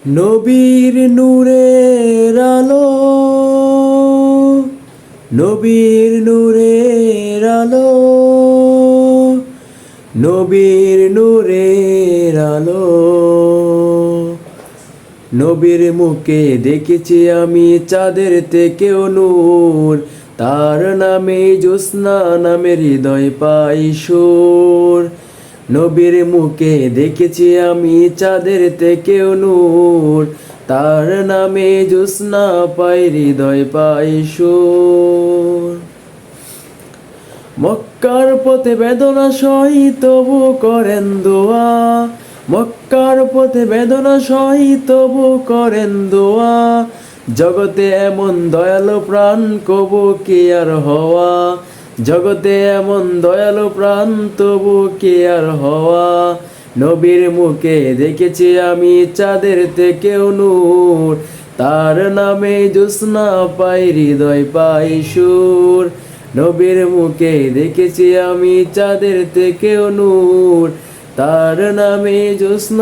নবীর নূরের আলো, নবীর নূরের আলো, নবীর নূরের আলো। নবীর মুখে দেখেছি আমি চাঁদের থেকেও নূর, তার নামে জ্যোৎস্না নামে হৃদয় পাই সুর। নবীর মুখে দেখেছি আমি চাঁদের থেকেও নূর, তার নামে জ্যোৎস্না পাই হৃদয় পাই সুর। মক্কার পথে বেদনা সহি তবু করেন দোয়া, মক্কার পথে বেদনা সহি তবু করেন দোয়া। জগতে এমন দয়ালু প্রাণ কবু কি আর হওয়া, জগতে এমন দয়ালু প্রাণ তবু কি আর হওয়া। নবীর মুখে দেখেছি আমি চাঁদের থেকেও নূর, তার নামে জ্যোৎস্না পাই হৃদয় পাই সুর। নবীর মুখে দেখেছি আমি চাঁদের থেকেও নূর, তার নামে জ্যোৎস্না